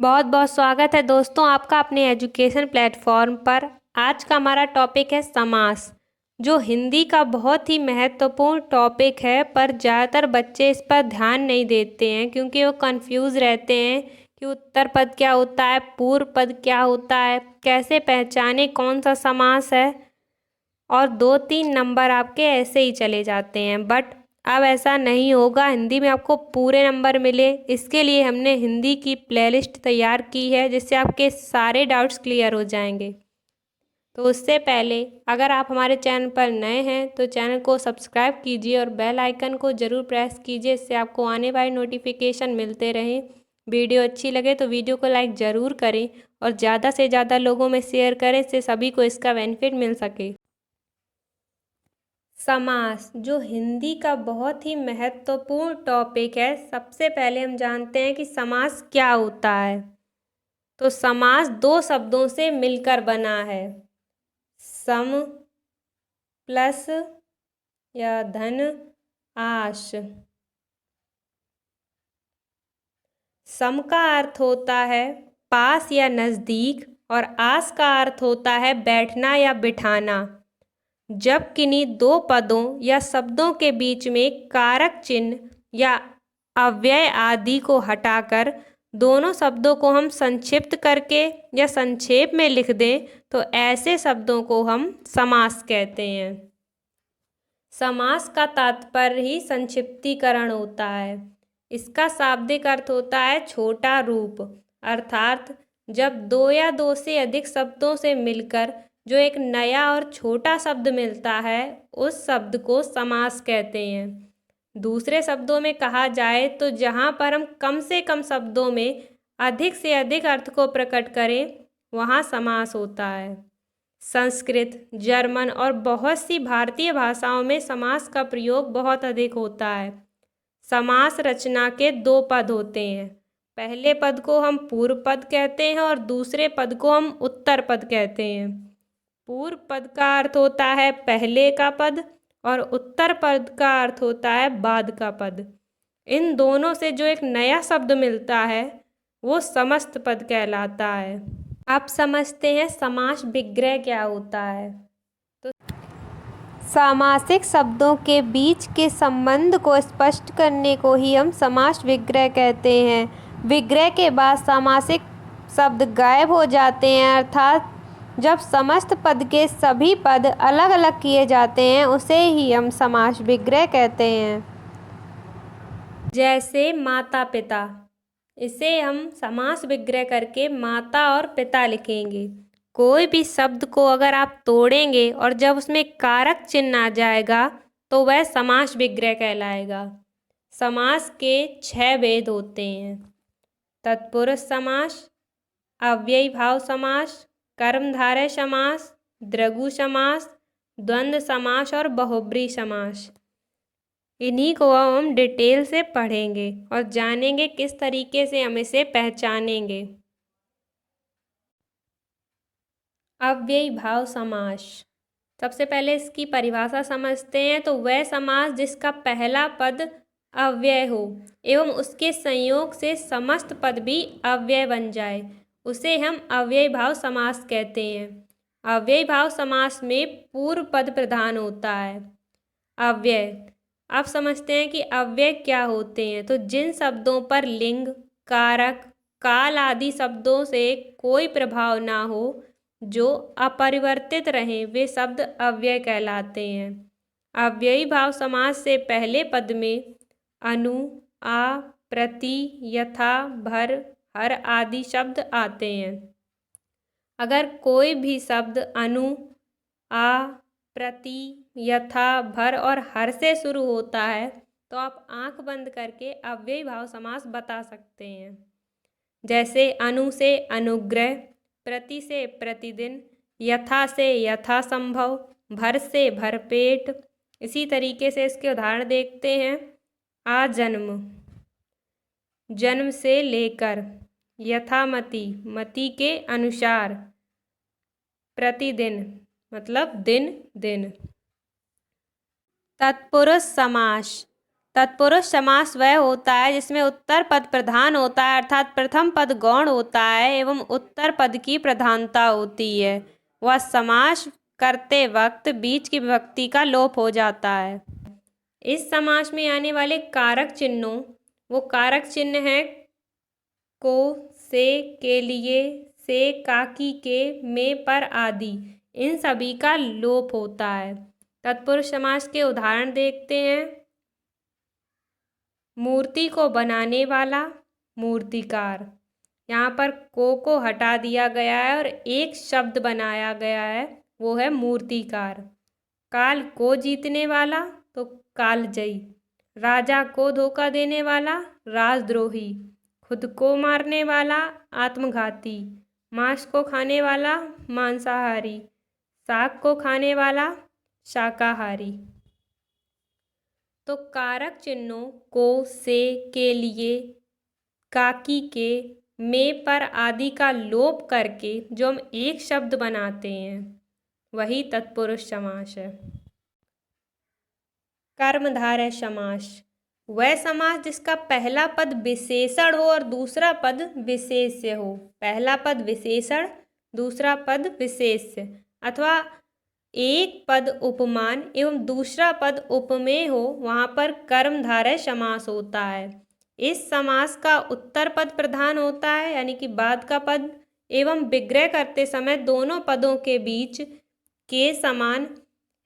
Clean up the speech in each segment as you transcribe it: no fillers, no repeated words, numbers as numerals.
बहुत बहुत स्वागत है दोस्तों आपका अपने एजुकेशन प्लेटफॉर्म पर। आज का हमारा टॉपिक है समास, जो हिंदी का बहुत ही महत्वपूर्ण टॉपिक है, पर ज़्यादातर बच्चे इस पर ध्यान नहीं देते हैं क्योंकि वो कंफ्यूज रहते हैं कि उत्तर पद क्या होता है, पूर्व पद क्या होता है, कैसे पहचाने कौन सा समास है। और 2-3 नंबर आपके ऐसे ही चले जाते हैं, बट अब ऐसा नहीं होगा। हिंदी में आपको पूरे नंबर मिले, इसके लिए हमने हिंदी की प्लेलिस्ट तैयार की है जिससे आपके सारे डाउट्स क्लियर हो जाएंगे। तो उससे पहले अगर आप हमारे चैनल पर नए हैं तो चैनल को सब्सक्राइब कीजिए और बेल आइकन को ज़रूर प्रेस कीजिए, इससे आपको आने वाली नोटिफिकेशन मिलते रहें। वीडियो अच्छी लगे तो वीडियो को लाइक ज़रूर करें और ज़्यादा से ज़्यादा लोगों में शेयर करें, इससे सभी को इसका बेनिफिट मिल सके। समास, जो हिंदी का बहुत ही महत्वपूर्ण टॉपिक है, सबसे पहले हम जानते हैं कि समास क्या होता है। तो समास दो शब्दों से मिलकर बना है, सम प्लस या धन आश। सम का अर्थ होता है पास या नज़दीक और आस का अर्थ होता है बैठना या बिठाना। जब किन्हीं दो पदों या शब्दों के बीच में कारक चिन्ह या अव्यय आदि को हटाकर दोनों शब्दों को हम संक्षिप्त करके या संक्षेप में लिख दें तो ऐसे शब्दों को हम समास कहते हैं। समास का तात्पर्य ही संक्षिप्तीकरण होता है। इसका शाब्दिक अर्थ होता है छोटा रूप, अर्थात जब दो या दो से अधिक शब्दों से मिलकर जो एक नया और छोटा शब्द मिलता है उस शब्द को समास कहते हैं। दूसरे शब्दों में कहा जाए तो जहाँ पर हम कम से कम शब्दों में अधिक से अधिक अर्थ को प्रकट करें वहाँ समास होता है। संस्कृत, जर्मन और बहुत सी भारतीय भाषाओं में समास का प्रयोग बहुत अधिक होता है। समास रचना के दो पद होते हैं, पहले पद को हम पूर्व पद कहते हैं और दूसरे पद को हम उत्तर पद कहते हैं। पूर्व पद का अर्थ होता है पहले का पद और उत्तर पद का अर्थ होता है बाद का पद। इन दोनों से जो एक नया शब्द मिलता है वो समस्त पद कहलाता है। आप समझते हैं समास विग्रह क्या होता है। तो सामासिक शब्दों के बीच के संबंध को स्पष्ट करने को ही हम समास विग्रह कहते हैं। विग्रह के बाद सामासिक शब्द गायब हो जाते हैं, अर्थात जब समस्त पद के सभी पद अलग अलग किए जाते हैं उसे ही हम समास विग्रह कहते हैं। जैसे माता पिता, इसे हम समास विग्रह करके माता और पिता लिखेंगे। कोई भी शब्द को अगर आप तोड़ेंगे और जब उसमें कारक चिन्ह आ जाएगा तो वह समास विग्रह कहलाएगा। समास के 6 भेद होते हैं, तत्पुरुष समास, अव्ययी भाव समास, कर्मधारय समास, द्रगु समास, द्वंद्व समास और बहुब्री समास। इन्हीं को हम डिटेल से पढ़ेंगे और जानेंगे किस तरीके से हम इसे पहचानेंगे। अव्ययी भाव समास, सबसे पहले इसकी परिभाषा समझते हैं। तो वह समास जिसका पहला पद अव्यय हो एवं उसके संयोग से समस्त पद भी अव्यय बन जाए उसे हम अव्ययी भाव समास कहते हैं। अव्ययी भाव समास में पूर्व पद प्रधान होता है। अव्यय, आप समझते हैं कि अव्यय क्या होते हैं। तो जिन शब्दों पर लिंग, कारक, काल आदि शब्दों से कोई प्रभाव ना हो, जो अपरिवर्तित रहें, वे शब्द अव्यय कहलाते हैं। अव्ययी भाव समास से पहले पद में अनु, आ, प्रति, यथा, भर, हर आदि शब्द आते हैं। अगर कोई भी शब्द अनु, आ, प्रति, यथा, भर और हर से शुरू होता है तो आप आंख बंद करके अव्ययी भाव समास बता सकते हैं। जैसे अनु से अनुग्रह, प्रति से प्रतिदिन, यथा से यथासंभव, भर से भरपेट। इसी तरीके से इसके उदाहरण देखते हैं। आजन्म, जन्म से लेकर, यथामति, मति के अनुसार, प्रतिदिन मतलब दिन दिन। तत्पुरुष समास, तत्पुरुष समास वह होता है जिसमें उत्तर पद प्रधान होता है, अर्थात प्रथम पद गौण होता है एवं उत्तर पद की प्रधानता होती है। वह समास करते वक्त बीच की विभक्ति का लोप हो जाता है। इस समास में आने वाले कारक चिन्हों, वो कारक चिन्ह हैं को, से, के लिए, से, काकी के, में, पर आदि। इन सभी का लोप होता है। तत्पुरुष समास के उदाहरण देखते हैं। मूर्ति को बनाने वाला, मूर्तिकार। यहाँ पर को हटा दिया गया है और एक शब्द बनाया गया है, वो है मूर्तिकार। काल को जीतने वाला तो कालजयी। राजा को धोखा देने वाला राजद्रोही। खुद को मारने वाला आत्मघाती। मांस को खाने वाला मांसाहारी। साग को खाने वाला शाकाहारी। तो कारक चिन्हों को, से, के लिए, काकी के, में, पर आदि का लोप करके जो हम एक शब्द बनाते हैं वही तत्पुरुष समास है। कर्मधारय समास वह समास जिसका पहला पद विशेषण हो और दूसरा पद विशेष्य हो। पहला पद विशेषण, दूसरा पद विशेष्य, अथवा एक पद उपमान एवं दूसरा पद उपमेय हो, वहाँ पर कर्मधारय समास होता है। इस समास का उत्तर पद प्रधान होता है, यानी कि बाद का पद, एवं विग्रह करते समय दोनों पदों के बीच के समान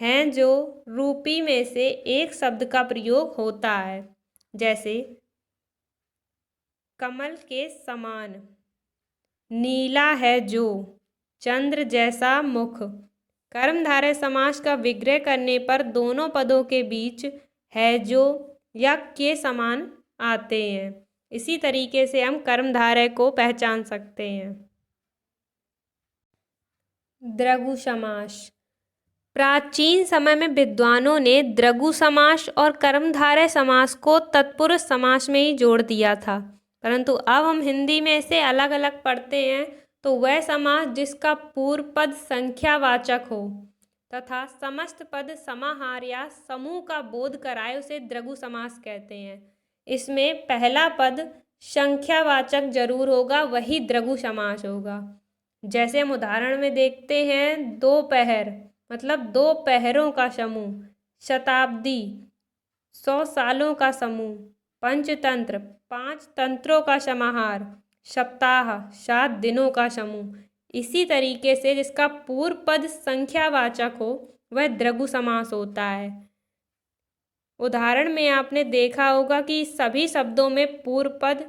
हैं जो रूपी में से एक शब्द का प्रयोग होता है। जैसे कमल के समान, नीला है जो, चंद्र जैसा मुख। कर्मधारय समास का विग्रह करने पर दोनों पदों के बीच है जो या के समान आते हैं। इसी तरीके से हम कर्मधारय को पहचान सकते हैं। द्रगु समास प्राचीन समय में विद्वानों ने द्रगु समास और कर्मधारय समास को तत्पुरुष समास में ही जोड़ दिया था, परंतु अब हम हिंदी में इसे अलग अलग पढ़ते हैं। तो वह समास जिसका पूर्व पद संख्यावाचक हो तथा समस्त पद समाहार या समूह का बोध कराए उसे द्रगु समास कहते हैं। इसमें पहला पद संख्यावाचक जरूर होगा, वही द्रगु समास होगा। जैसे हम उदाहरण में देखते हैं, दोपहर मतलब 2 पहरों का समूह, शताब्दी 100 सालों का समूह, पंचतंत्र 5 तंत्रों का समाहार, सप्ताह 7 दिनों का समूह। इसी तरीके से जिसका पूर्व पद संख्यावाचक हो वह द्रगु समास होता है। उदाहरण में आपने देखा होगा कि सभी शब्दों में पूर्व पद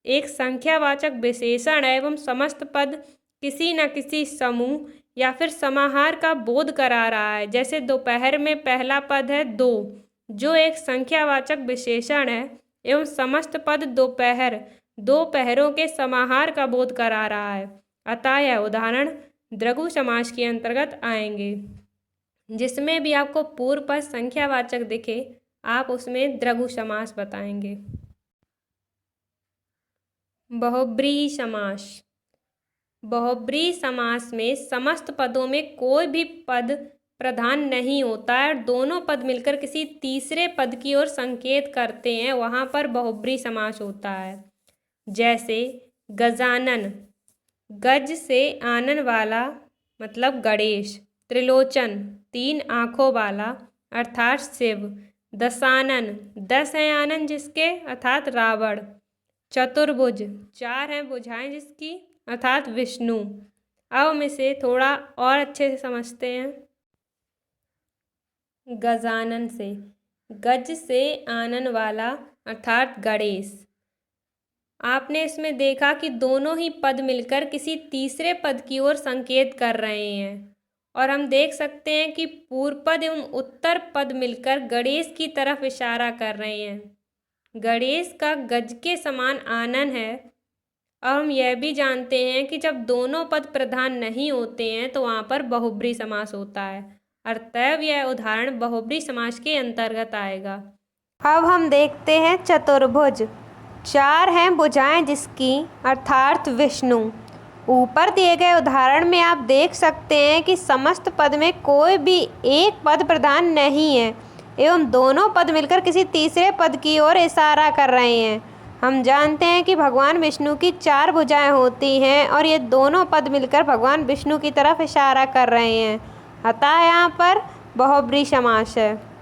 एक संख्यावाचक विशेषण एवं समस्त पद किसी न किसी समूह या फिर समाहार का बोध करा रहा है। जैसे दोपहर में पहला पद है 2, जो एक संख्यावाचक विशेषण है, एवं समस्त पद दोपहर 2 पहरों के समाहार का बोध करा रहा है। अतः यह उदाहरण द्रगु समास के अंतर्गत आएंगे। जिसमें भी आपको पूर्व पद संख्यावाचक दिखे आप उसमें द्रगु समास बताएंगे। बहुब्रीहि समास बहुब्रीहि समास में समस्त पदों में कोई भी पद प्रधान नहीं होता है और दोनों पद मिलकर किसी तीसरे पद की ओर संकेत करते हैं, वहाँ पर बहुब्रीहि समास होता है। जैसे गजानन, गज से आनन वाला मतलब गणेश। त्रिलोचन 3 आँखों वाला अर्थात शिव। दशानन 10 हैं आनन जिसके अर्थात रावण। चतुर्भुज 4 हैं भुजाएं जिसकी अर्थात विष्णु। अब हम इसे थोड़ा और अच्छे से समझते हैं। गजानन से, गज से आनन वाला अर्थात गणेश। आपने इसमें देखा कि दोनों ही पद मिलकर किसी तीसरे पद की ओर संकेत कर रहे हैं और हम देख सकते हैं कि पूर्व पद एवं उत्तर पद मिलकर गणेश की तरफ इशारा कर रहे हैं। गणेश का गज के समान आनन है। और हम यह भी जानते हैं कि जब दोनों पद प्रधान नहीं होते हैं तो वहाँ पर बहुब्रीहि समास होता है, अतएव यह उदाहरण बहुब्रीहि समास के अंतर्गत आएगा। अब हम देखते हैं चतुर्भुज, 4 हैं भुजाएं जिसकी अर्थात विष्णु। ऊपर दिए गए उदाहरण में आप देख सकते हैं कि समस्त पद में कोई भी एक पद प्रधान नहीं है, एवं दोनों पद मिलकर किसी तीसरे पद की ओर इशारा कर रहे हैं। हम जानते हैं कि भगवान विष्णु की 4 भुजाएं होती हैं और ये दोनों पद मिलकर भगवान विष्णु की तरफ इशारा कर रहे हैं, अतः यहाँ पर बहुब्रीहि समास है।